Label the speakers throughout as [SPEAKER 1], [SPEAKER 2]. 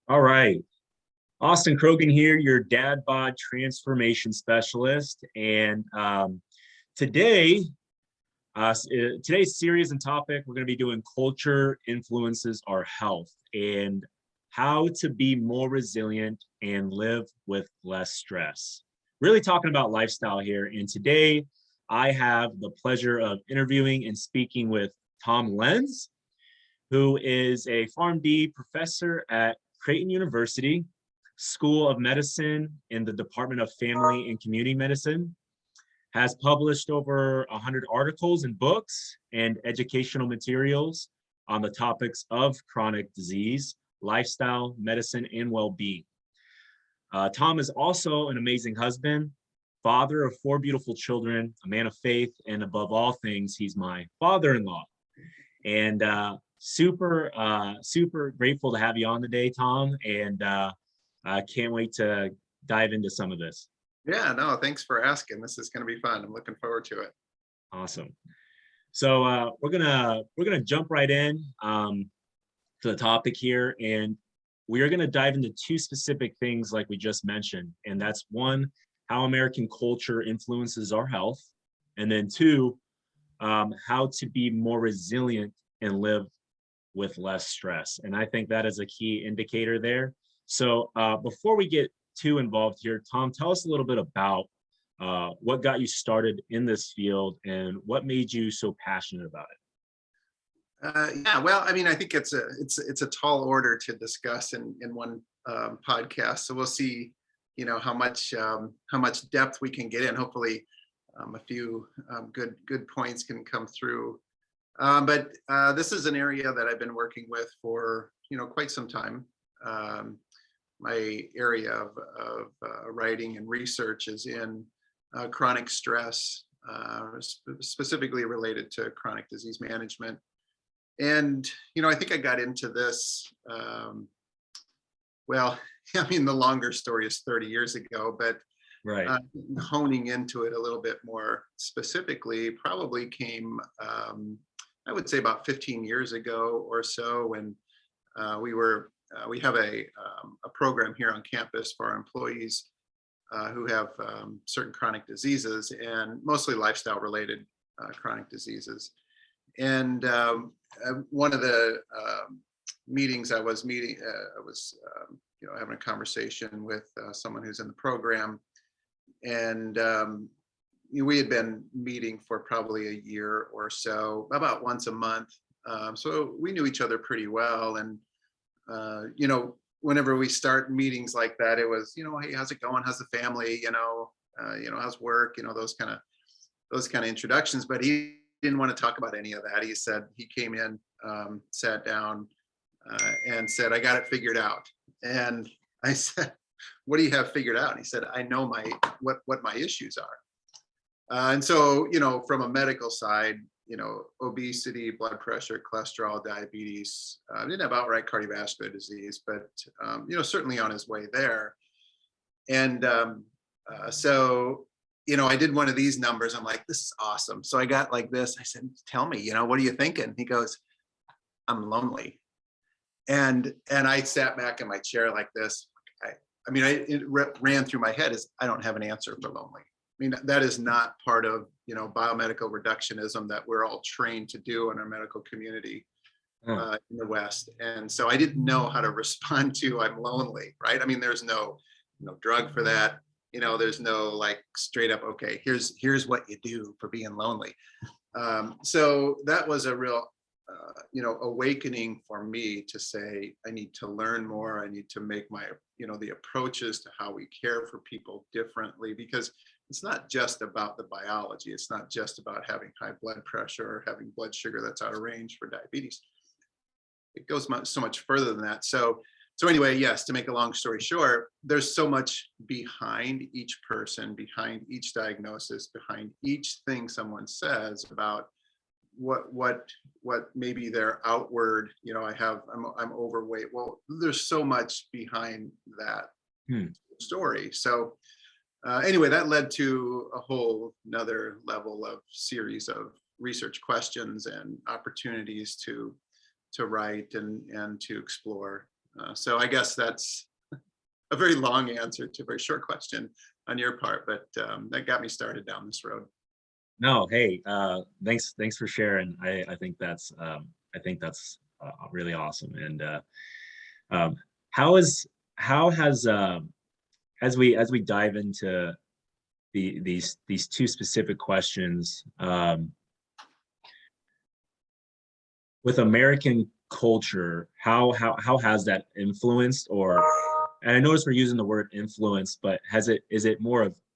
[SPEAKER 1] All right. Austin Krogan here, your dad bod transformation specialist. And today, today's series and topic, we're going to be doing culture influences our health and how to be more resilient and live with less stress. Really talking about lifestyle here. And today, I have the pleasure of interviewing and speaking with Tom Lenz, who is a PharmD professor at Creighton University, School of Medicine in the Department of Family and Community Medicine, has published over 100 articles and books and educational materials on the topics of chronic disease, lifestyle, medicine, and well-being. Tom is also an amazing husband, father of 4 beautiful children, a man of faith, and above all things, he's my father-in-law. And super grateful to have you on today, Tom, and I can't wait to dive into some of this.
[SPEAKER 2] Yeah, no, thanks for asking. This is going to be fun. I'm looking forward to it.
[SPEAKER 1] Awesome. So we're gonna jump right in to the topic here, and we are gonna dive into 2 specific things like we just mentioned, and that's one, how American culture influences our health, and then 2, how to be more resilient and live with less stress. And I think that is a key indicator there. So before we get too involved here, Tom, tell us a little bit about what got you started in this field and what made you so passionate about it.
[SPEAKER 2] Yeah, well, I mean, I think it's a tall order to discuss in one podcast. So we'll see, how much depth we can get in. Hopefully, a few good points can come through. But this is an area that I've been working with for quite some time. My area of writing and research is in chronic stress, specifically related to chronic disease management. And I think I got into this. Well, I mean, the longer story is 30 years ago, but
[SPEAKER 1] Right.
[SPEAKER 2] Honing into it a little bit more specifically probably came, I would say, about 15 years ago or so, when we have a program here on campus for our employees who have certain chronic diseases, and mostly lifestyle related chronic diseases. And one of the meetings I was having a conversation with someone who's in the program, and we had been meeting for probably a year or so, about once a month. So we knew each other pretty well. And, whenever we start meetings like that, it was, hey, how's it going? How's the family? How's work? Those kind of introductions. But he didn't want to talk about any of that. He said he came in, sat down, and said, I got it figured out. And I said, what do you have figured out? And he said, I know what my issues are. And so, from a medical side, obesity, blood pressure, cholesterol, diabetes, didn't have outright cardiovascular disease, but, certainly on his way there. And so, I did one of these numbers. I'm like, this is awesome. So I got like this. I said, tell me, what are you thinking? He goes, I'm lonely. And I sat back in my chair like this. It ran through my head is I don't have an answer for lonely. I mean, that is not part of, biomedical reductionism that we're all trained to do in our medical community in the West. And so I didn't know how to respond to I'm lonely, right? I mean, there's no drug for that. There's no like straight up, okay, here's what you do for being lonely. So that was a real, awakening for me to say, I need to learn more. I need to make my, the approaches to how we care for people differently, because it's not just about the biology. It's not just about having high blood pressure or having blood sugar that's out of range for diabetes. It goes so much further than that. So anyway, yes, to make a long story short, there's so much behind each person, behind each diagnosis, behind each thing someone says about what maybe their outward, I'm overweight. Well, there's so much behind that story. So anyway, that led to a whole another level of series of research questions and opportunities to write and to explore So I guess that's a very long answer to a very short question on your part, but that got me started down this road.
[SPEAKER 1] No, hey, thanks for sharing. I think that's really awesome. And um, how is how has as we dive into these two specific questions, with American culture, how has that influenced, or, and I notice we're using the word influence, but has it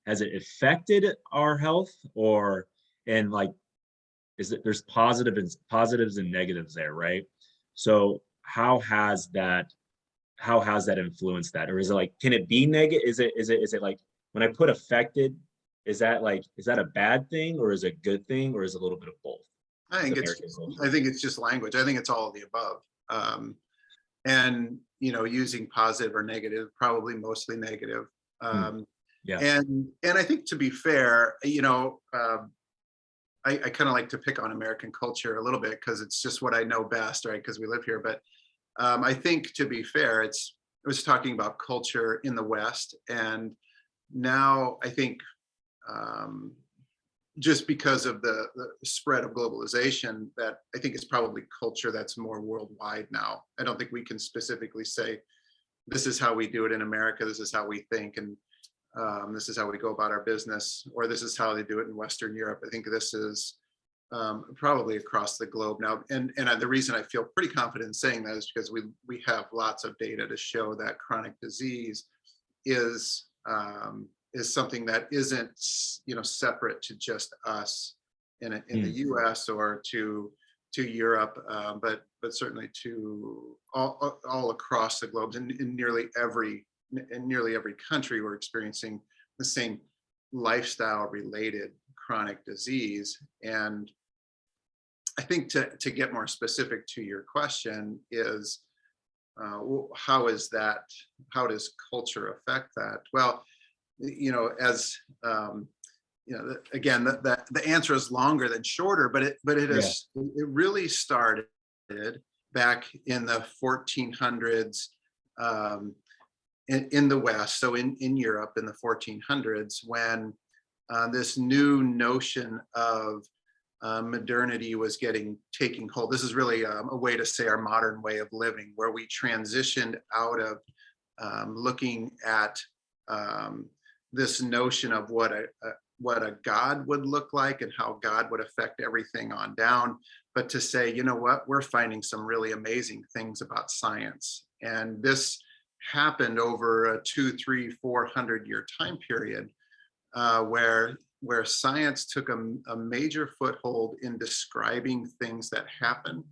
[SPEAKER 1] affected our health, or, and like, is it, there's positives and negatives there, right? So how has that influenced that? Or is it like, can it be negative? Is it like, when I put affected, is that a bad thing, or is it a good thing, or is it a little bit of both?
[SPEAKER 2] I
[SPEAKER 1] With
[SPEAKER 2] think
[SPEAKER 1] American culture.
[SPEAKER 2] I think it's just language. I think it's all of the above. And using positive or negative, probably mostly negative.
[SPEAKER 1] Hmm. Yeah.
[SPEAKER 2] And I think, to be fair, I kind of like to pick on American culture a little bit because it's just what I know best, right? Because we live here. But I think, to be fair, I was talking about culture in the West, and now I think, just because of the spread of globalization, that I think it's probably culture that's more worldwide now. I don't think we can specifically say, this is how we do it in America, this is how we think, and this is how we go about our business, or this is how they do it in Western Europe. I think this is probably across the globe now. And the reason I feel pretty confident in saying that is because we have lots of data to show that chronic disease is something that isn't separate to just us in the US or to Europe, but certainly to all across the globe. In nearly every country, we're experiencing the same lifestyle related chronic disease. And I think to get more specific to your question is, how does culture affect that? Well, as again, the answer is longer than shorter, but it
[SPEAKER 1] Yeah.
[SPEAKER 2] really started back in the 1400s, in the West. So in Europe in the 1400s, when this new notion of modernity was taking hold. This is really a way to say our modern way of living, where we transitioned out of looking at this notion of what a God would look like and how God would affect everything on down, but to say, you know what, we're finding some really amazing things about science. And this happened over a 200, 300, 400-year time period, where science took a major foothold in describing things that happen,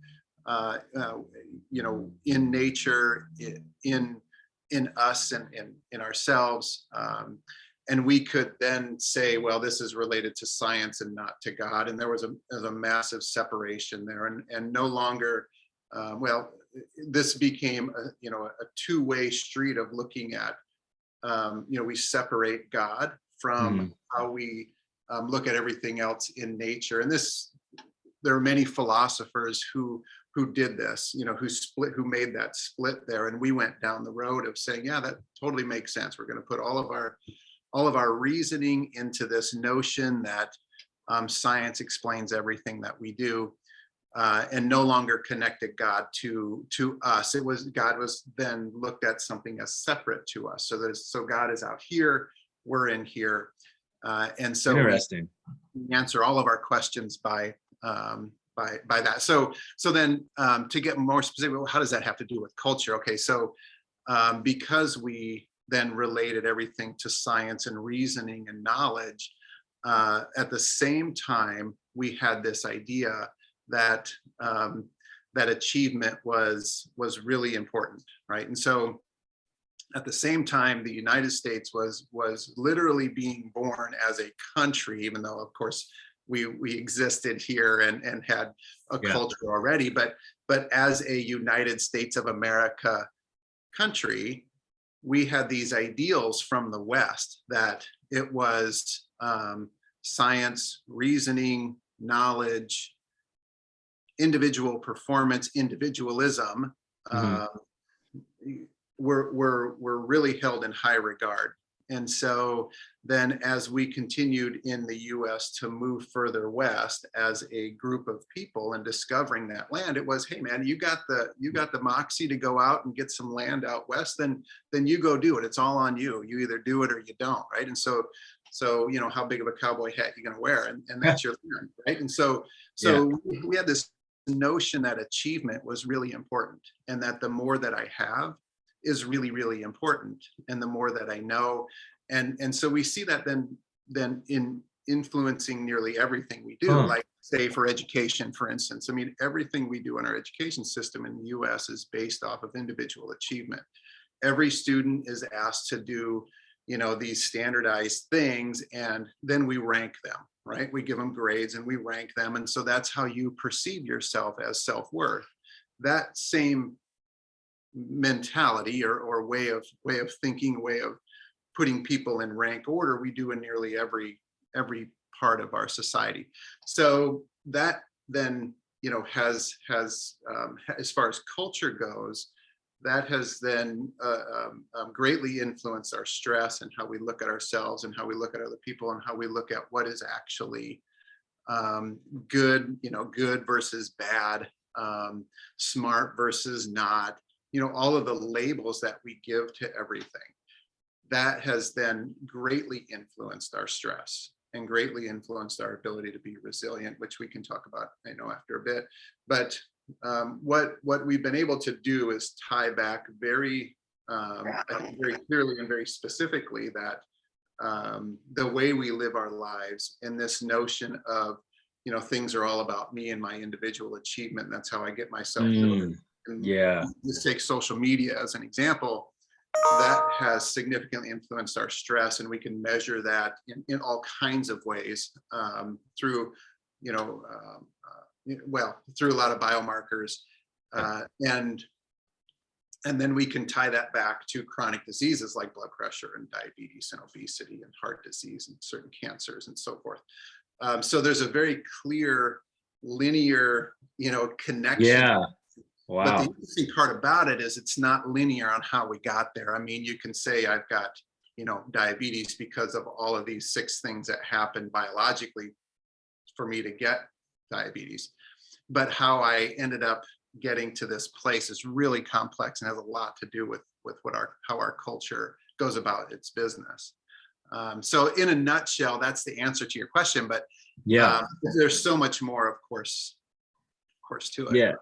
[SPEAKER 2] in nature, in us, and in ourselves. And we could then say, well, this is related to science and not to God. And there was a massive separation there, and no longer, this became a two-way street of looking at, we separate God from how we look at everything else in nature. And there are many philosophers who did this, who made that split there. And we went down the road of saying, yeah, that totally makes sense. We're going to put all of our reasoning into this notion that science explains everything that we do, and no longer connected God to us. God was then looked at something as separate to us. So God is out here, we're in here. And so
[SPEAKER 1] Interesting.
[SPEAKER 2] we answer all of our questions by that. So then, to get more specific, how does that have to do with culture? Okay, so because we then related everything to science and reasoning and knowledge, at the same time, we had this idea that that achievement was really important, right? And so at the same time, the United States was literally being born as a country, even though, of course, we existed here and had a culture already. But as a United States of America country, we had these ideals from the West that it was science, reasoning, knowledge, individual performance, individualism. were really held in high regard. And so then as we continued in the US to move further west as a group of people and discovering that land, it was, hey man, you got the moxie to go out and get some land out west, then you go do it. It's all on you. You either do it or you don't, right? And so how big of a cowboy hat you gonna wear, and that's your land, right? And so we had this notion that achievement was really important, and that the more that I have is really, really important, and the more that I know, and so we see that then in influencing nearly everything we do, like say for education, for instance. I mean, everything we do in our education system in the US is based off of individual achievement. Every student is asked to do, these standardized things, and then we rank them, right? We give them grades and we rank them, and so that's how you perceive yourself as self-worth. That same mentality or way of thinking, way of putting people in rank order, we do in nearly every part of our society. So that then has as far as culture goes, that has then greatly influenced our stress and how we look at ourselves and how we look at other people and how we look at what is actually good, good versus bad, smart versus not, all of the labels that we give to everything. That has then greatly influenced our stress and greatly influenced our ability to be resilient, which we can talk about, after a bit. But what we've been able to do is tie back very, I think very clearly and very specifically that the way we live our lives and this notion of, things are all about me and my individual achievement. And that's how I get myself through.
[SPEAKER 1] Yeah.
[SPEAKER 2] Let's take social media as an example. That has significantly influenced our stress, and we can measure that in all kinds of ways through, through a lot of biomarkers, and then we can tie that back to chronic diseases like blood pressure and diabetes and obesity and heart disease and certain cancers and so forth. So there's a very clear linear, connection.
[SPEAKER 1] Yeah. Wow.
[SPEAKER 2] But the interesting part about it is it's not linear on how we got there. I mean, you can say I've got, diabetes because of all of these 6 things that happen biologically for me to get diabetes. But how I ended up getting to this place is really complex and has a lot to do with how our culture goes about its business. So in a nutshell, that's the answer to your question. But there's so much more, of course to it.
[SPEAKER 1] Yeah.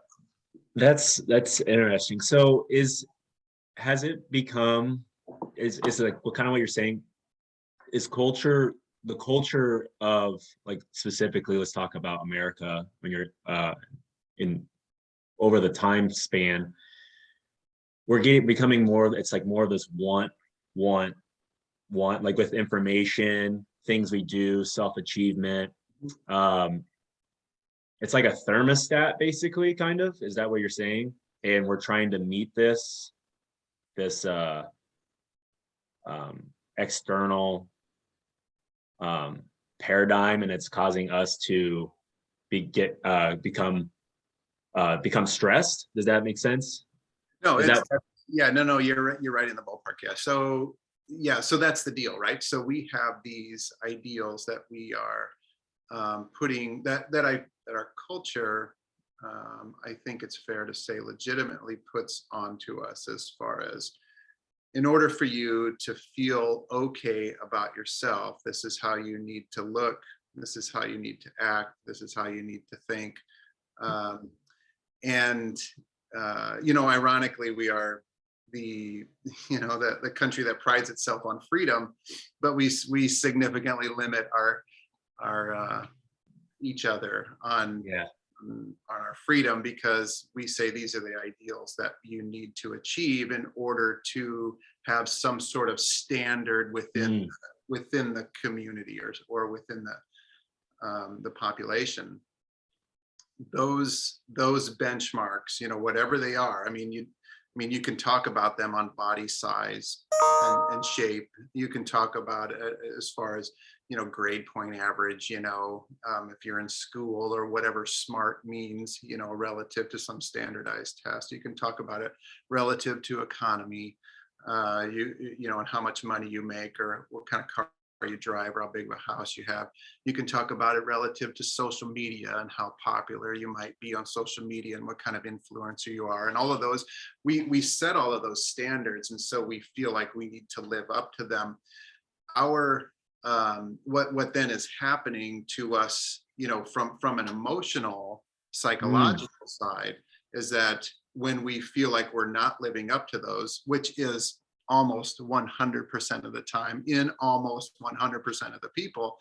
[SPEAKER 1] That's interesting. So has it become, is like what kind of what you're saying, is the culture of, like, specifically, let's talk about America, when you're in over the time span, we're becoming more, it's like more of this want, like with information, things we do, self-achievement. It's like a thermostat, basically, kind of. Is that what you're saying? And we're trying to meet this external paradigm, and it's causing us to become stressed. Does that make sense?
[SPEAKER 2] No, you're right in the ballpark. So that's the deal, right? So we have these ideals that we are putting that our culture, I think it's fair to say, legitimately puts onto us, as far as, in order for you to feel okay about yourself, this is how you need to look, this is how you need to act, this is how you need to think. Ironically, we are the country that prides itself on freedom, but we significantly limit our each other on our freedom, because we say these are the ideals that you need to achieve in order to have some sort of standard within the community or within the population. Those benchmarks, whatever they are, I mean, mean, you can talk about them on body size and shape. You can talk about it as far as, grade point average, if you're in school or whatever smart means, relative to some standardized test. You can talk about it relative to economy, and how much money you make or what kind of car you drive or how big of a house you have. You can talk about it relative to social media and how popular you might be on social media and what kind of influencer you are. And all of those, we set all of those standards. And so we feel like we need to live up to them. What then is happening to us, from an emotional, psychological side, is that when we feel like we're not living up to those, which is almost 100% of the time in almost 100% of the people,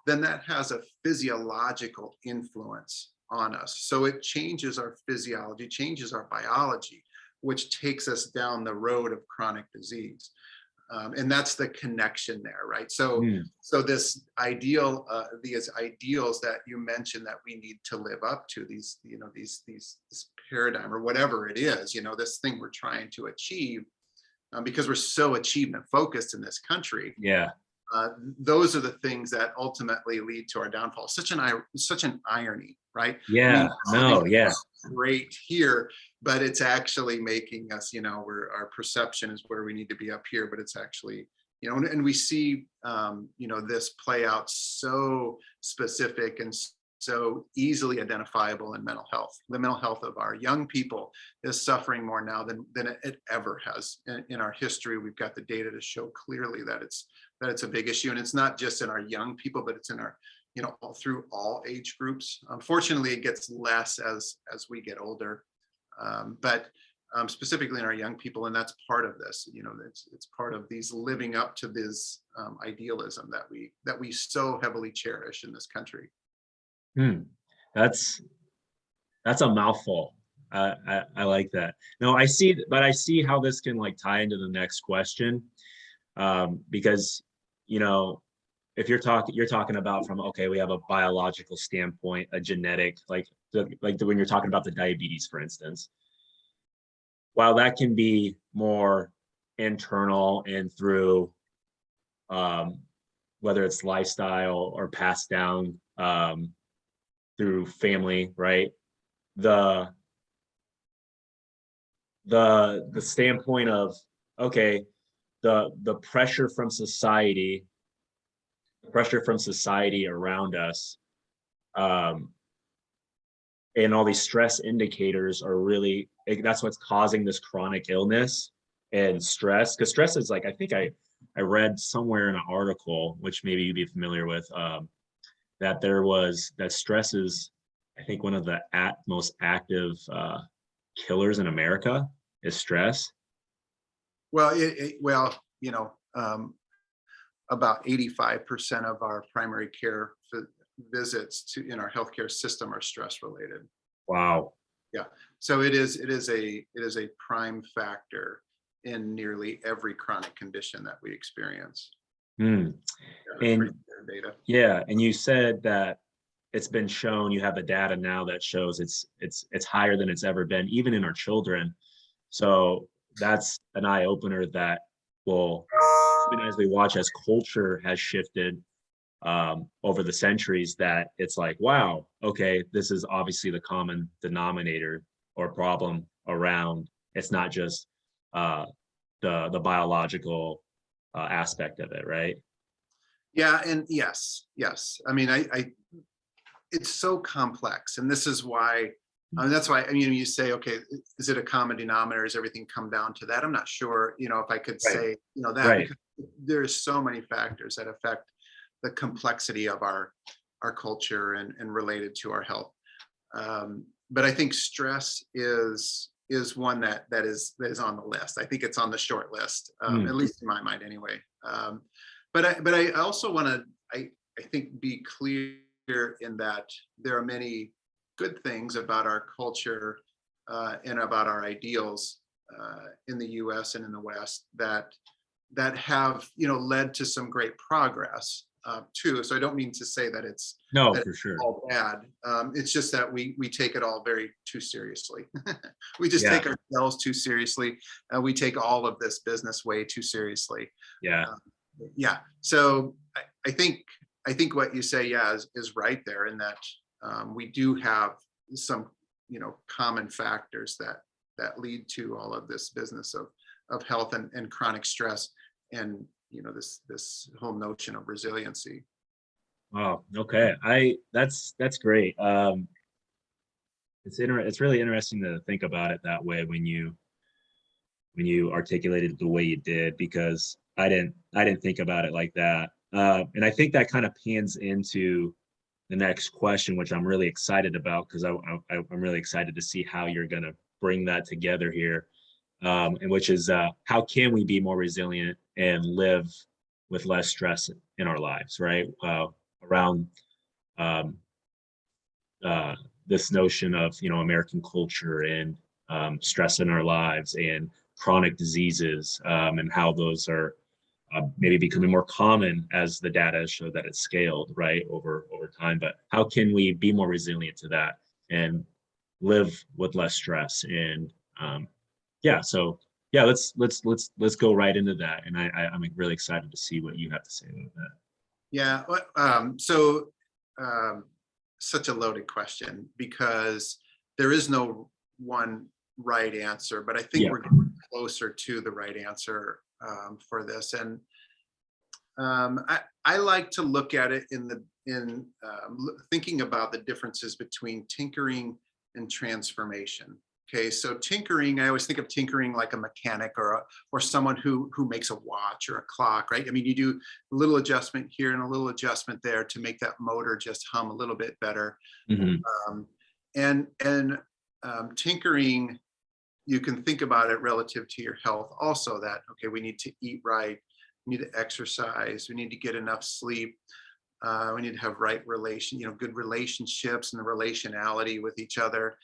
[SPEAKER 2] then that has a physiological influence on us. So it changes our physiology, changes our biology, which takes us down the road of chronic disease. And that's the connection there, right? So this ideal, these ideals that you mentioned that we need to live up to, this paradigm or whatever it is, this thing we're trying to achieve, because we're so achievement focused in this country.
[SPEAKER 1] Yeah.
[SPEAKER 2] Those are the things that ultimately lead to our downfall. Such an irony, right?
[SPEAKER 1] Yeah. Yeah.
[SPEAKER 2] Great here, but it's actually making us, our perception is where we need to be up here, but it's actually, and we see, this play out so specific and so easily identifiable in mental health. The mental health of our young people is suffering more now than it ever has in our history. We've got the data to show clearly that it's a big issue, and it's not just in our young people, but it's in our, all through all age groups. Unfortunately, it gets less as we get older, but specifically in our young people, and that's part of this. It's part of these living up to this idealism that we so heavily cherish in this country.
[SPEAKER 1] That's a mouthful. I like that. No, I see how this can tie into the next question, because if you're talking about from, okay, we have a biological standpoint, a genetic, when you're talking about the diabetes, for instance, while that can be more internal and through whether it's lifestyle or passed down through family, right? The standpoint of, okay, the pressure from society around us, and all these stress indicators are really, that's what's causing this chronic illness and stress. Because stress is I think I read somewhere in an article, which maybe you'd be familiar with, that stress is, I think, one of the most active killers in America is stress.
[SPEAKER 2] Well, about 85% of our primary care visits in our healthcare system are stress related.
[SPEAKER 1] Wow.
[SPEAKER 2] Yeah. So it is a prime factor in nearly every chronic condition that we experience.
[SPEAKER 1] And
[SPEAKER 2] data.
[SPEAKER 1] Yeah, and you said that it's been shown, you have the data now that shows it's higher than it's ever been, even in our children. So that's an eye opener that will, even as we watch as culture has shifted over the centuries, that it's wow, okay, this is obviously the common denominator or problem around. It's not just the biological aspect of it, right?
[SPEAKER 2] Yeah, and yes. I mean, it's so complex, and this is why. That's why, you say, okay, is it a common denominator? Does everything come down to that? I'm not sure, if I could say, that,
[SPEAKER 1] right.
[SPEAKER 2] Because there's so many factors that affect the complexity of our culture and related to our health. But I think stress is one that is on the list. I think it's on the short list, at least in my mind anyway. But I also want to, I think, be clear in that there are many good things about our culture and about our ideals in the U.S. and in the West that have led to some great progress. too. So I don't mean to say that
[SPEAKER 1] No,
[SPEAKER 2] that
[SPEAKER 1] for
[SPEAKER 2] it's
[SPEAKER 1] sure.
[SPEAKER 2] all bad. It's just that we take it all very too seriously. We just
[SPEAKER 1] Yeah,
[SPEAKER 2] take ourselves too seriously. We take all of this business way too seriously.
[SPEAKER 1] yeah,
[SPEAKER 2] Um, yeah. So I think what you say, yeah, is right there, in that we do have some, common factors that lead to all of this business of health and chronic stress, and this whole notion of resiliency.
[SPEAKER 1] oh, okay. That's great. It's really interesting to think about it that way when you articulated it the way you did, because I didn't think about it like that. And I think that kind of pans into the next question, which I'm really excited about, because I'm really excited to see how you're going to bring that together here, and which is how can we be more resilient and live with less stress in our lives, right? Around um, uh, this notion of American culture and stress in our lives and chronic diseases, and how those are maybe becoming more common as the data show that it's scaled right over time. But how can we be more resilient to that and live with less stress? And yeah, so yeah, let's go right into that. And I'm really excited to see what you have to say about that.
[SPEAKER 2] Yeah. So um, such a loaded question, because there is no one right answer, but I think
[SPEAKER 1] Yeah.
[SPEAKER 2] we're getting closer to the right answer for this. And I like to look at it in thinking about the differences between tinkering and transformation. Okay, so tinkering, I always think of tinkering like a mechanic or someone who makes a watch or a clock, right? I mean, you do a little adjustment here and a little adjustment there to make that motor just hum a little bit better.
[SPEAKER 1] Mhm.
[SPEAKER 2] Um, and tinkering, you can think about it relative to your health also, that, okay, we need to eat right, we need to exercise, we need to get enough sleep, we need to have good relationships and the relationality with each other.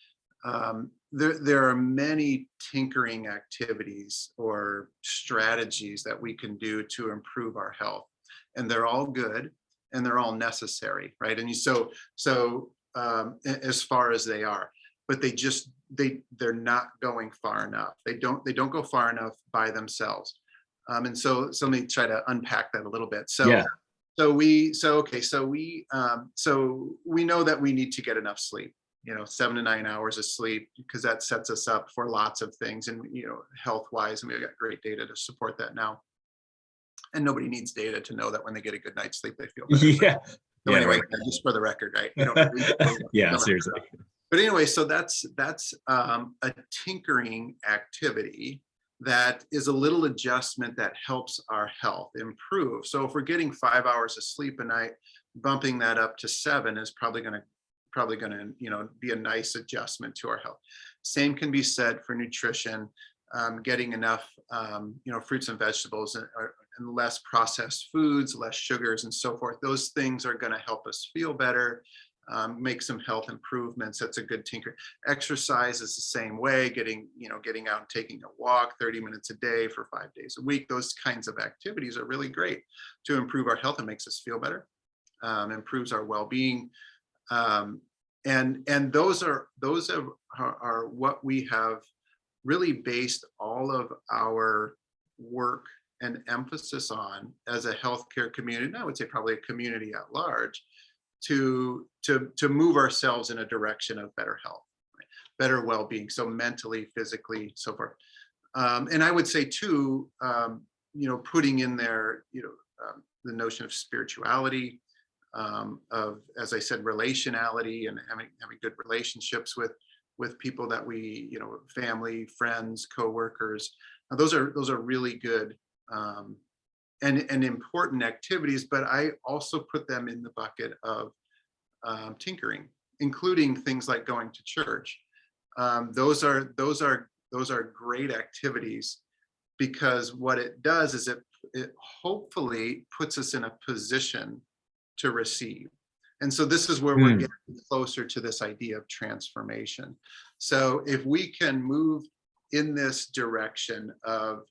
[SPEAKER 2] There are many tinkering activities or strategies that we can do to improve our health, and they're all good and they're all necessary, right? And as far as they are, but they're not going far enough. They don't go far enough by themselves. And so let me try to unpack that a little bit.
[SPEAKER 1] Yeah.
[SPEAKER 2] So we know that we need to get enough sleep, 7 to 9 hours of sleep, because that sets us up for lots of things, and health wise, and we've got great data to support that now. And nobody needs data to know that when they get a good night's sleep, they feel better.
[SPEAKER 1] Yeah.
[SPEAKER 2] So
[SPEAKER 1] Yeah.
[SPEAKER 2] anyway,
[SPEAKER 1] Right.
[SPEAKER 2] just for the record, right?
[SPEAKER 1] Yeah. Seriously.
[SPEAKER 2] But anyway, so that's a tinkering activity that is a little adjustment that helps our health improve. So if we're getting 5 hours of sleep a night, bumping that up to 7 is probably going to be a nice adjustment to our health. Same can be said for nutrition. Getting enough fruits and vegetables and less processed foods, less sugars, and so forth. Those things are going to help us feel better. Make some health improvements. That's a good tinker. Exercise is the same way. Getting out and taking a walk 30 minutes a day for 5 days a week. Those kinds of activities are really great to improve our health and makes us feel better. Improves our well-being. And those are what we have really based all of our work and emphasis on as a healthcare community, and I would say probably a community at large, to move ourselves in a direction of better health, right? Better well-being, so mentally, physically, so forth. And I would say too, putting in there, the notion of spirituality, of, as I said, relationality, and having good relationships with people that we, family, friends, coworkers. Those are really good and important activities, but I also put them in the bucket of tinkering, including things like going to church. Those are great activities, because what it does is it hopefully puts us in a position to receive. And so this is where we're
[SPEAKER 1] Mm.
[SPEAKER 2] getting closer to this idea of transformation. So if we can move in this direction of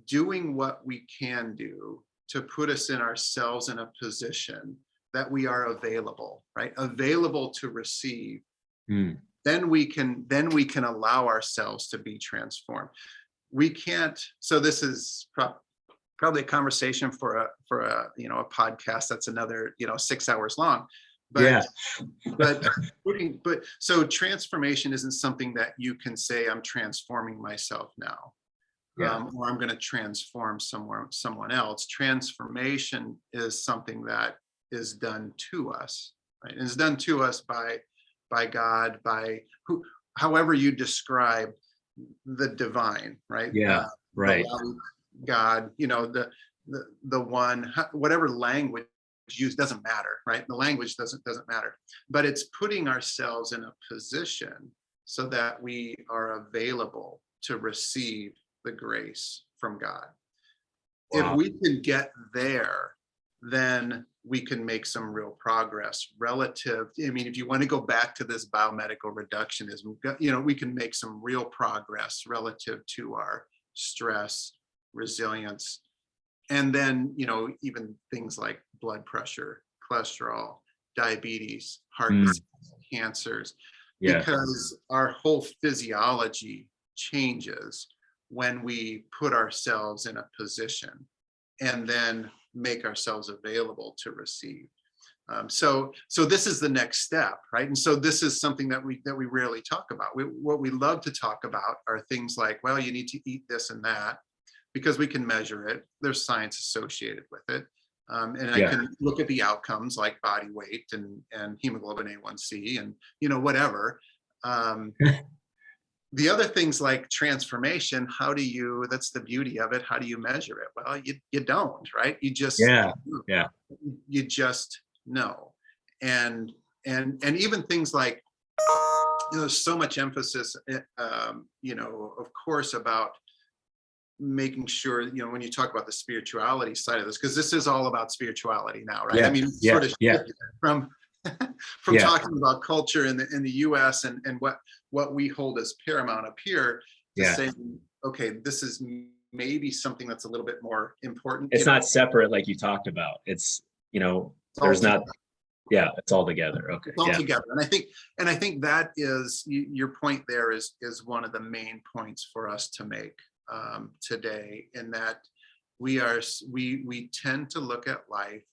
[SPEAKER 2] doing what we can do to put us in ourselves in a position that we are available, right? Available to receive. Then we can allow ourselves to be transformed. We can't. So this is probably a conversation for a a podcast that's another 6 hours long. But but so transformation isn't something that you can say, I'm transforming myself now, or I'm going to transform someone else. Transformation is something that is done to us, right? And it's done to us by God, by however you describe the divine, right?
[SPEAKER 1] Right.
[SPEAKER 2] God, the one, whatever language used doesn't matter, right? The language doesn't matter, but it's putting ourselves in a position so that we are available to receive the grace from God. If we can get there, then we can make some real progress relative. I mean, if you want to go back to this biomedical reductionism, we can make some real progress relative to our stress, resilience, and then, even things like blood pressure, cholesterol, diabetes, heart disease, cancers, because our whole physiology changes when we put ourselves in a position and then make ourselves available to receive. So this is the next step, right? And so this is something that we rarely talk about. What we love to talk about are things like, well, you need to eat this and that, because we can measure it. There's science associated with it. And I can look at the outcomes like body weight and hemoglobin A1C and, whatever. The other things like transformation, that's the beauty of it. How do you measure it? Well, you don't, right? You just, you just know. And even things like, there's so much emphasis, of course, about making sure, when you talk about the spirituality side of this, because this is all about spirituality now, right? I mean, sort of from talking about culture in the US and what we hold as paramount up here to saying, okay, this is maybe something that's a little bit more important.
[SPEAKER 1] It's not separate like you talked about. It's, there's not, it's all together. Okay.
[SPEAKER 2] It's all together. And I think that is your point there is one of the main points for us to make today, in that we tend to look at life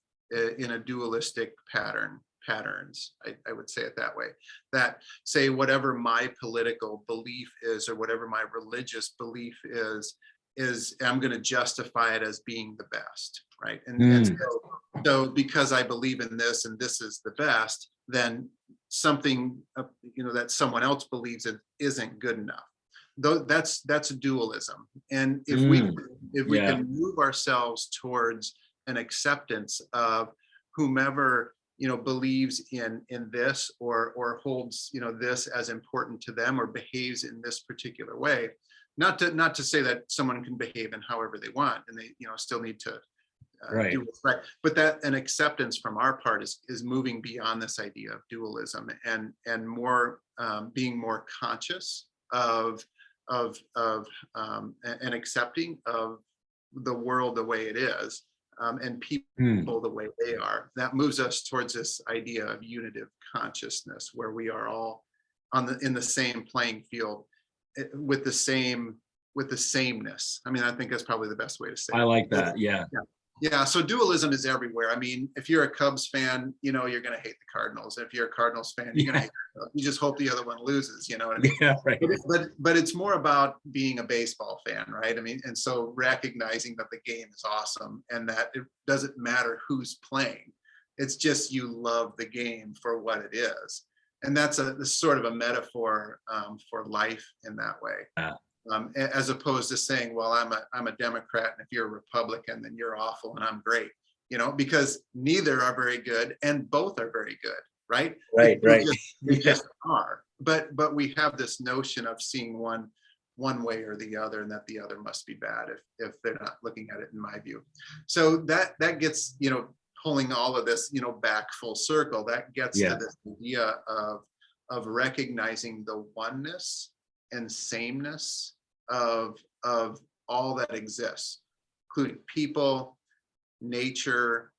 [SPEAKER 2] in a dualistic patterns. I would say it that way, that say whatever my political belief is or whatever my religious belief is I'm going to justify it as being the best, right? And so because I believe in this and this is the best, then something that someone else believes in isn't good enough. Though that's dualism. And if we can move ourselves towards an acceptance of whomever believes in this or holds this as important to them or behaves in this particular way, not to say that someone can behave in however they want and they still need to do what's right, but that an acceptance from our part is moving beyond this idea of dualism and more being more conscious of and accepting of the world the way it is, and people the way they are. That moves us towards this idea of unitive consciousness, where we are all in the same playing field with the sameness. I mean, I think that's probably the best way to say it.
[SPEAKER 1] I like that.
[SPEAKER 2] Yeah. So dualism is everywhere. I mean, if you're a Cubs fan, you're going to hate the Cardinals. If you're a Cardinals fan, you're going to hate the Cubs. You just hope the other one loses, you know what I mean?
[SPEAKER 1] Yeah, right.
[SPEAKER 2] But it's more about being a baseball fan, right? I mean, and so recognizing that the game is awesome and that it doesn't matter who's playing. It's just you love the game for what it is. And that's sort of a metaphor for life in that way. As opposed to saying, well, I'm a Democrat, and if you're a Republican, then you're awful and I'm great, because neither are very good and both are very good, right?
[SPEAKER 1] Right.
[SPEAKER 2] They just are. But we have this notion of seeing one way or the other, and that the other must be bad if they're not looking at it, in my view. So that gets, pulling all of this, back full circle. That gets to this idea of recognizing the oneness and sameness of all that exists, including people, nature,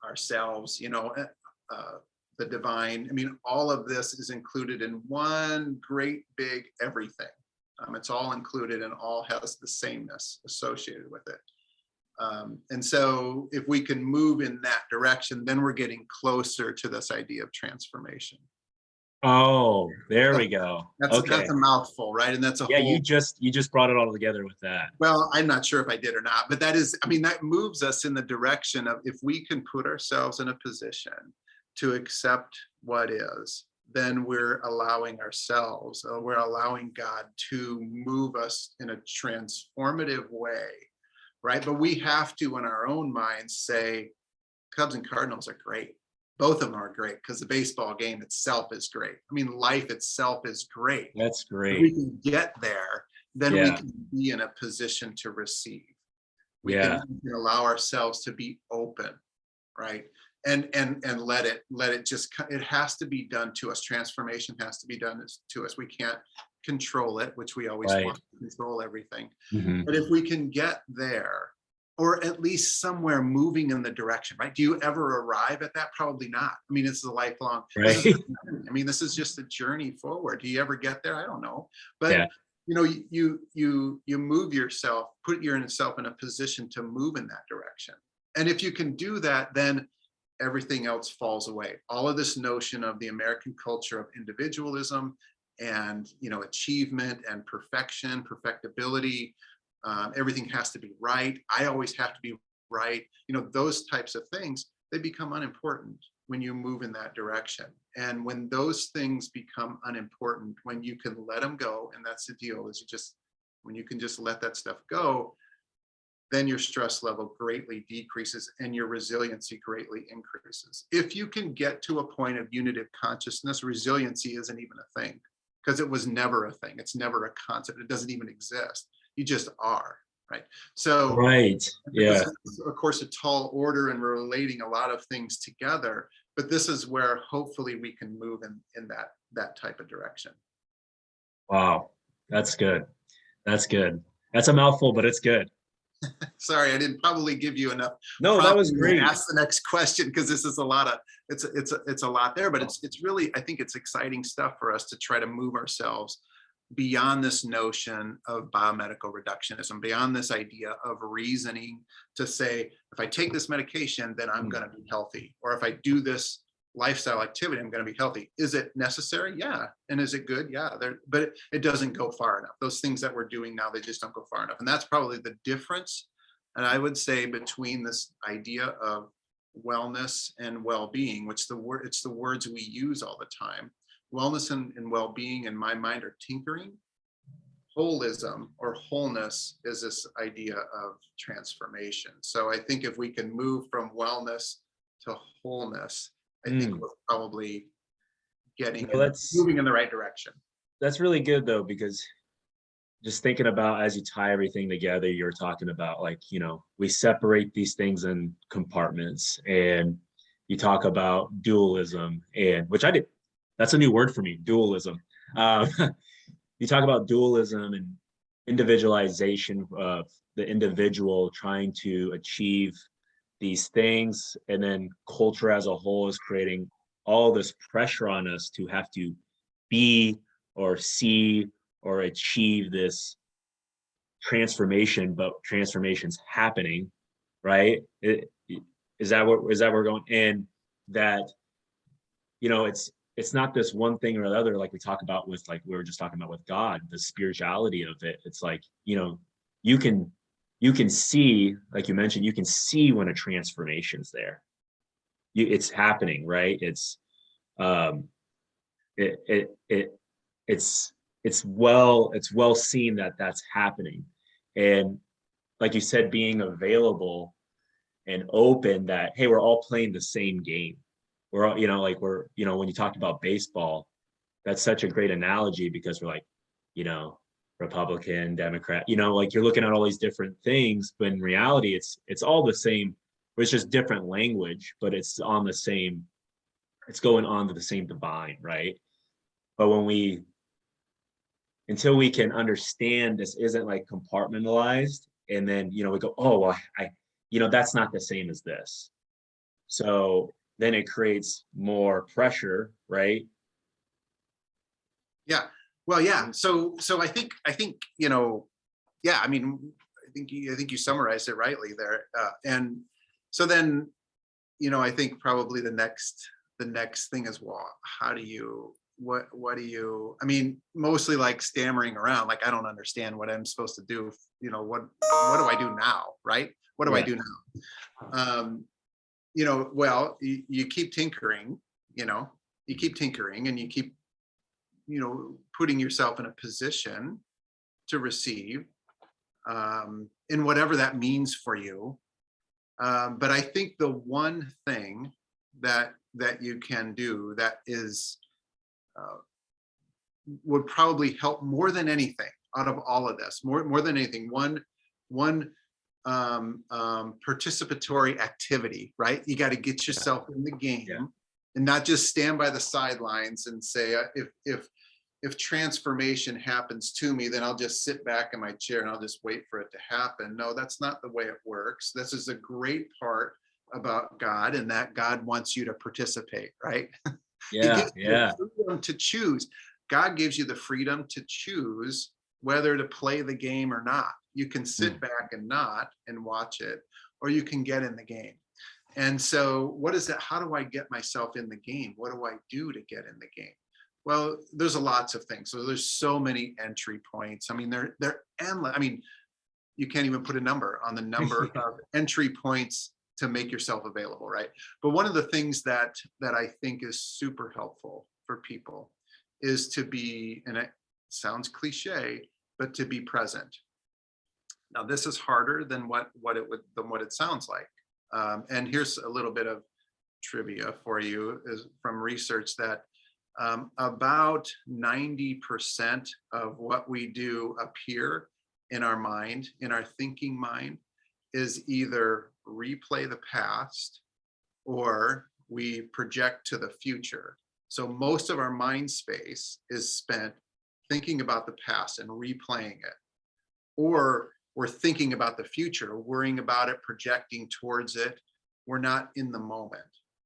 [SPEAKER 2] ourselves, the divine. I mean, all of this is included in one great big everything. It's all included and all has the sameness associated with it. And so if we can move in that direction, then we're getting closer to this idea of transformation.
[SPEAKER 1] Oh, there we go.
[SPEAKER 2] That's a mouthful, right? And that's a
[SPEAKER 1] yeah,
[SPEAKER 2] whole,
[SPEAKER 1] you just brought it all together with that.
[SPEAKER 2] well, I'm not sure if I did or not, but that is, I mean, that moves us in the direction of, if we can put ourselves in a position to accept what is, then we're allowing ourselves, we're allowing God to move us in a transformative way, right? But we have to, in our own minds, say, Cubs and Cardinals are great. Both of them are great because the baseball game itself is great. I mean, life itself is great.
[SPEAKER 1] That's great.
[SPEAKER 2] If we can get there, then we can be in a position to receive. We can allow ourselves to be open, right? And let it just, it has to be done to us. Transformation has to be done to us. We can't control it, which we always want to control everything. But if we can get there, or at least somewhere moving in the direction, right? Do you ever arrive at that? Probably not. I mean, it's a lifelong,
[SPEAKER 1] right?
[SPEAKER 2] This is just a journey forward. Do you ever get there? I don't know. But you move yourself, put yourself in a position to move in that direction. And if you can do that, then everything else falls away. All of this notion of the American culture of individualism and, achievement and perfection, perfectibility, everything has to be right. I always have to be right. Those types of things, they become unimportant when you move in that direction. And when those things become unimportant, when you can let them go, and that's the deal, is when you can just let that stuff go, then your stress level greatly decreases and your resiliency greatly increases. If you can get to a point of unitive consciousness, resiliency isn't even a thing, because it was never a thing. It's never a concept. It doesn't even exist. You just are, right? So,
[SPEAKER 1] yeah.
[SPEAKER 2] Of course, a tall order, and we're relating a lot of things together, but this is where hopefully we can move in that type of direction.
[SPEAKER 1] Wow, that's good. That's good. That's a mouthful, but it's good.
[SPEAKER 2] Sorry, I didn't probably give you enough.
[SPEAKER 1] No, that was great.
[SPEAKER 2] Ask the next question, because this is a lot of, it's a lot there, but it's really, I think it's exciting stuff for us to try to move ourselves beyond this notion of biomedical reductionism, beyond this idea of reasoning to say, if I take this medication, then I'm going to be healthy. Or if I do this lifestyle activity, I'm going to be healthy. Is it necessary? Yeah. And is it good? Yeah. But it doesn't go far enough. Those things that we're doing now, they just don't go far enough. And that's probably the difference. And I would say between this idea of wellness and well-being, which it's the words we use all the time. Wellness and well-being, in my mind, are tinkering. Holism or wholeness is this idea of transformation. So I think if we can move from wellness to wholeness, I think we're probably moving in the right direction.
[SPEAKER 1] That's really good, though, because just thinking about, as you tie everything together, you're talking about, like, we separate these things in compartments, and you talk about dualism, and which I did. That's a new word for me, dualism. You talk about dualism and individualization of the individual trying to achieve these things, and then culture as a whole is creating all this pressure on us to have to be or see or achieve this transformation, but transformation's happening, right? Is that where we're going? And that, it's not this one thing or the other, like we talk about with, like we were just talking about with God, the spirituality of it. It's like, you can see, like you mentioned, you can see when a transformation's there. It's happening, right? It's well seen that that's happening. And like you said, being available and open, that, hey, we're all playing the same game. We're all, when you talked about baseball, that's such a great analogy, because we're like, Republican, Democrat, like you're looking at all these different things, but in reality, it's all the same. It's just different language, but it's going on to the same divine, right? But until we can understand this isn't like compartmentalized, and then, we go, oh, well, that's not the same as this. So then it creates more pressure, right?
[SPEAKER 2] Yeah. Well, yeah. So I think, yeah, I mean, I think you summarized it rightly there. And so then, I think probably the next thing is, well, how do you, what do you, I mean, mostly like stammering around, like, I don't understand what I'm supposed to do. What do I do now? Right? What do I do now? Well, you keep tinkering, you keep tinkering and you keep, putting yourself in a position to receive, in whatever that means for you. But I think the one thing that you can do that is, would probably help more than anything out of all of this, more than anything, one participatory activity, right? You got to get yourself in the game and not just stand by the sidelines and say, if transformation happens to me, then I'll just sit back in my chair and I'll just wait for it to happen. No, that's not the way it works. This is a great part about God, and that God wants you to participate, right? He gives you the freedom to choose. God gives you the freedom to choose whether to play the game or not. You can sit back and not and watch it, or you can get in the game. And so what is it? How do I get myself in the game? What do I do to get in the game? Well, there's lots of things. So there's so many entry points. I mean, they're endless. I mean, you can't even put a number on the number of entry points to make yourself available, right? But one of the things that I think is super helpful for people is to be, and it sounds cliche, but to be present. Now, this is harder than what it sounds like. And here's a little bit of trivia for you, is from research that about 90% of what we do up here in our mind, in our thinking mind, is either replay the past or we project to the future. So most of our mind space is spent thinking about the past and replaying it, or we're thinking about the future, worrying about it, projecting towards it. We're not in the moment.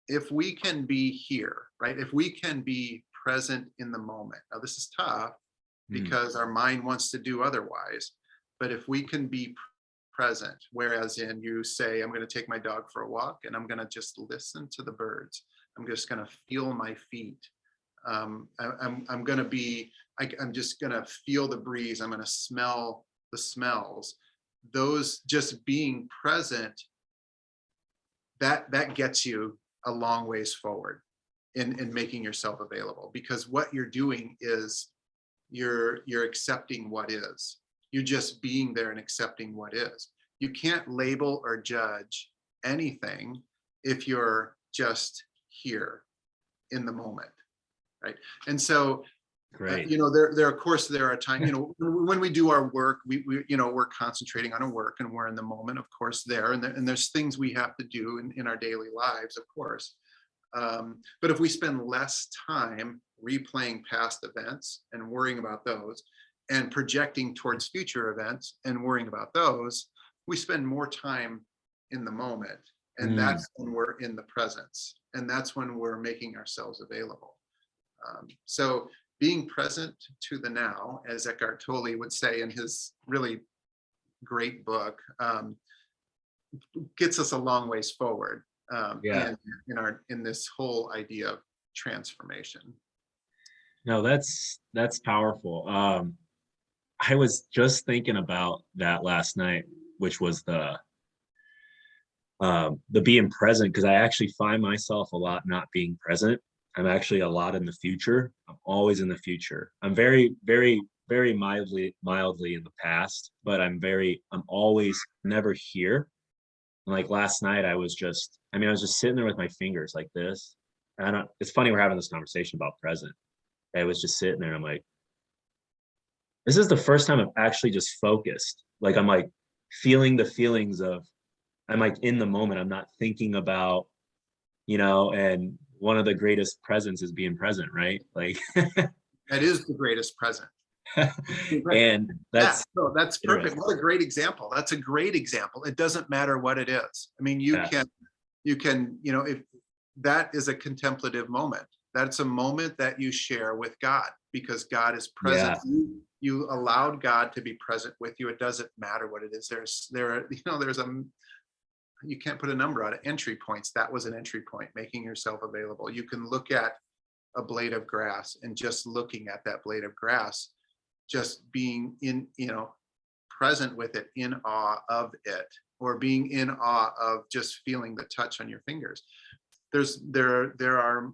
[SPEAKER 2] If we can be here, right? If we can be present in the moment. Now, this is tough because our mind wants to do otherwise, but if we can be present, whereas in you say, I'm going to take my dog for a walk and I'm going to just listen to the birds. I'm just going to feel my feet. I'm going to be, I'm just going to feel the breeze. I'm going to smell the smells. Those, just being present, that gets you a long ways forward in making yourself available, because what you're doing is you're accepting what is. You're just being there and accepting what is. You can't label or judge anything if you're just here in the moment, right? And so,
[SPEAKER 1] Great.
[SPEAKER 2] there of course there are times, when we do our work, we're concentrating on our work and we're in the moment, of course, and there's things we have to do in our daily lives, of course. But if we spend less time replaying past events and worrying about those, and projecting towards future events and worrying about those, we spend more time in the moment. And that's when we're in the presence. And that's when we're making ourselves available. So being present to the now, as Eckhart Tolle would say in his really great book, gets us a long ways forward in this whole idea of transformation.
[SPEAKER 1] No, that's powerful. I was just thinking about that last night, which was the being present, because I actually find myself a lot not being present. I'm actually a lot in the future. I'm always in the future. I'm very, very, very mildly in the past, but I'm always never here. And like last night, I was just sitting there with my fingers like this. And it's funny we're having this conversation about present. I was just sitting there and I'm like, this is the first time I've actually just focused. Like I'm like feeling the feelings of, I'm like in the moment. I'm not thinking about, and one of the greatest presents is being present, right? Like
[SPEAKER 2] that is the greatest present.
[SPEAKER 1] And
[SPEAKER 2] Yeah,
[SPEAKER 1] that's
[SPEAKER 2] no, that's perfect.
[SPEAKER 1] interesting.
[SPEAKER 2] What a great example. That's a great example. It doesn't matter what it is. I mean, you
[SPEAKER 1] Yeah.
[SPEAKER 2] can, if that is a contemplative moment, that's a moment that you share with God because God is present.
[SPEAKER 1] Yeah.
[SPEAKER 2] You allowed God to be present with you. It doesn't matter what it is. You can't put a number on it. Entry points. That was an entry point, making yourself available. You can look at a blade of grass and just looking at that blade of grass, just being present with it, in awe of it, or being in awe of just feeling the touch on your fingers. There are,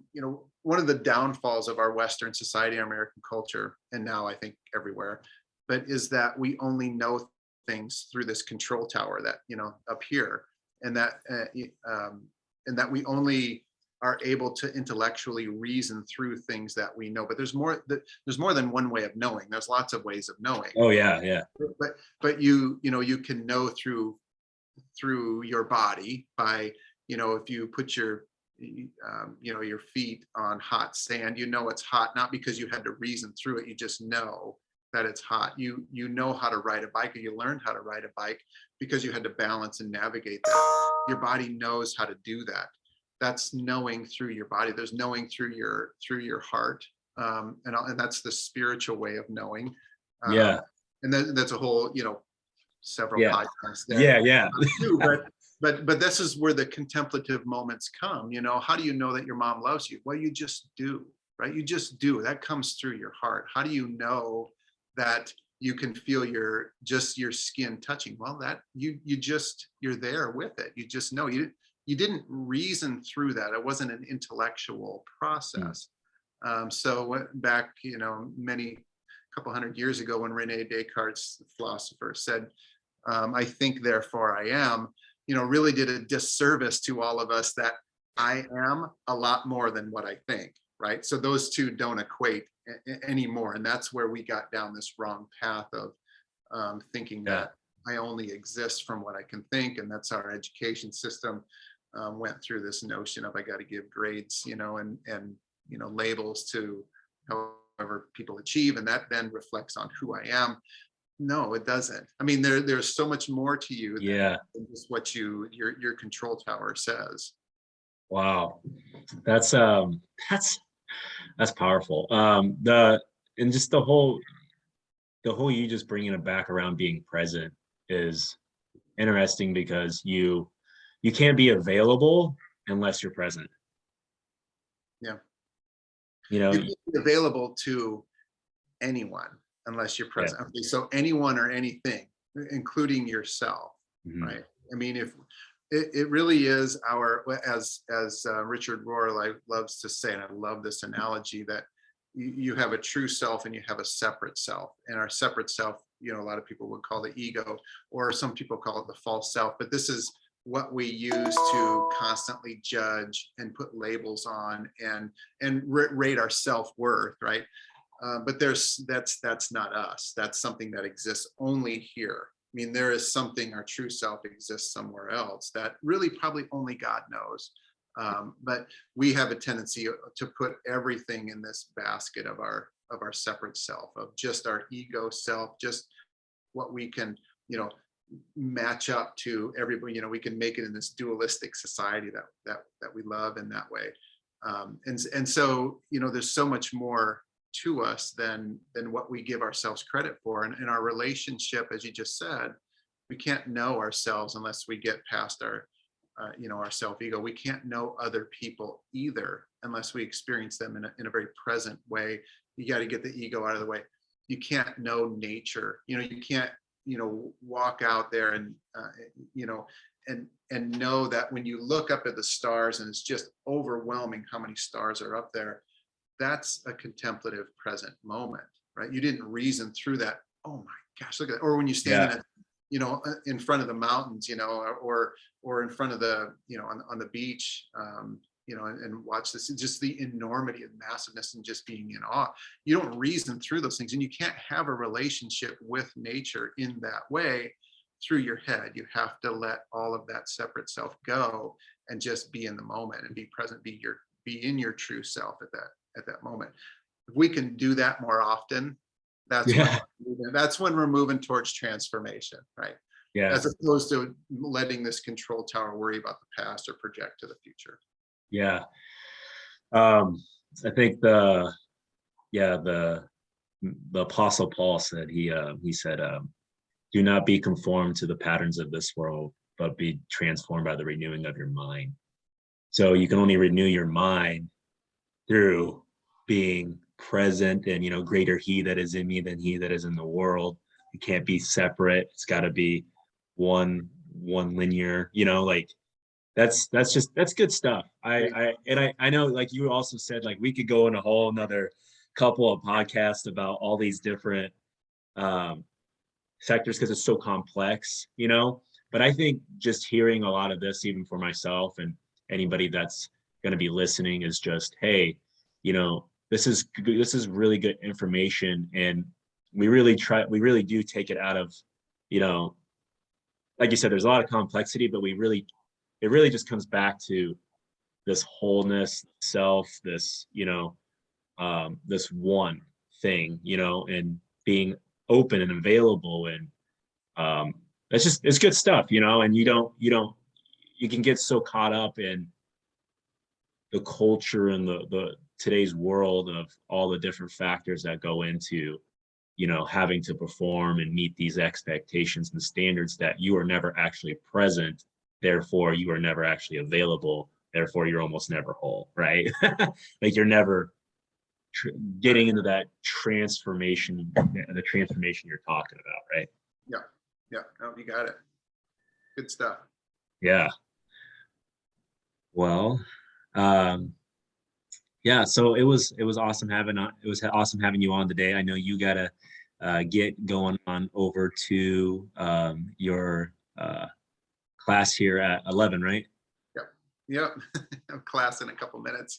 [SPEAKER 2] one of the downfalls of our Western society, our American culture, and now I think everywhere, but is that we only know things through this control tower that, up here, and that we only are able to intellectually reason through things that we know. But there's more than one way of knowing. There's lots of ways of knowing.
[SPEAKER 1] Oh yeah, yeah.
[SPEAKER 2] But you can know through your body by, if you put your feet on hot sand, it's hot, not because you had to reason through it. You just know that it's hot. You know how to ride a bike, or you learned how to ride a bike because you had to balance and navigate that. Your body knows how to do that. That's knowing through your body. There's knowing through your heart, and that's the spiritual way of knowing.
[SPEAKER 1] Yeah.
[SPEAKER 2] And then that's a whole, several
[SPEAKER 1] Yeah.
[SPEAKER 2] podcasts there.
[SPEAKER 1] Yeah.
[SPEAKER 2] Too, but this is where the contemplative moments come. How do you know that your mom loves you? Well, you just do, right? You just do. That comes through your heart. How do you know that you can feel your skin touching? Well, that you're there with it. You just know. You didn't reason through that. It wasn't an intellectual process. So back, couple hundred years ago, when Rene Descartes, the philosopher, said, "I think, therefore I am," really did a disservice to all of us, that I am a lot more than what I think, right? So those two don't equate anymore. And that's where we got down this wrong path of thinking that I only exist from what I can think. And that's our education system went through this notion of, I got to give grades, and labels to however people achieve. And that then reflects on who I am. No, it doesn't. I mean, there's so much more to you than just what your control tower says.
[SPEAKER 1] Wow. That's powerful. And just the whole you just bringing it back around being present is interesting, because you can't be available unless you're present.
[SPEAKER 2] Yeah.
[SPEAKER 1] You
[SPEAKER 2] can't be available to anyone unless you're present. Okay, so anyone or anything, including yourself, right? I mean, if it really is as Richard Rohr loves to say, and I love this analogy, that you have a true self and you have a separate self. And our separate self, a lot of people would call the ego, or some people call it the false self. But this is what we use to constantly judge and put labels on and rate our self-worth, right? But that's not us. That's something that exists only here. I mean, there is something, our true self exists somewhere else that really probably only God knows. But we have a tendency to put everything in this basket of our separate self, of just our ego self, just what we can, match up to everybody. We can make it in this dualistic society that we love in that way. And so, there's so much more to us than what we give ourselves credit for. And in our relationship, as you just said, we can't know ourselves unless we get past our self-ego. We can't know other people either unless we experience them in a very present way. You got to get the ego out of the way. You can't know nature. You can't walk out there and and know that when you look up at the stars and it's just overwhelming how many stars are up there, that's a contemplative present moment, right? You didn't reason through that. Oh my gosh, look at that. Or when you stand in front of the mountains, or in front of the, on the beach, and watch this, just the enormity and massiveness and just being in awe. You don't reason through those things, and you can't have a relationship with nature in that way through your head. You have to let all of that separate self go and just be in the moment and be present, be in your true self at that moment. If we can do that more often, That's when we're moving towards transformation, right?
[SPEAKER 1] Yeah.
[SPEAKER 2] As opposed to letting this control tower worry about the past or project to the future.
[SPEAKER 1] Yeah. I think the Apostle Paul said, he said, do not be conformed to the patterns of this world, but be transformed by the renewing of your mind. So you can only renew your mind through being present and, greater he that is in me than he that is in the world. It can't be separate. It's got to be one linear, like that's good stuff. I know, like you also said, like we could go in a whole another couple of podcasts about all these different sectors because it's so complex, but I think just hearing a lot of this, even for myself and anybody that's going to be listening, is just, hey, this is really good information, and we really do take it out of, like you said, there's a lot of complexity, but it really just comes back to this wholeness, self, this, this one thing, and being open and available. And it's good stuff, and you can get so caught up in the culture and the today's world of all the different factors that go into, having to perform and meet these expectations and standards that you are never actually present. Therefore, you are never actually available. Therefore, you're almost never whole, right? Like you're never getting into that transformation, the transformation you're talking about, right?
[SPEAKER 2] Yeah. No, you got it. Good stuff.
[SPEAKER 1] Yeah. Well, yeah, so it was awesome having you on today. I know you gotta get going on over to your class here at 11, right?
[SPEAKER 2] Yep. Class in a couple minutes.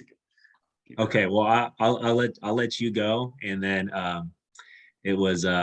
[SPEAKER 1] Okay, well, I'll let you go, and then it was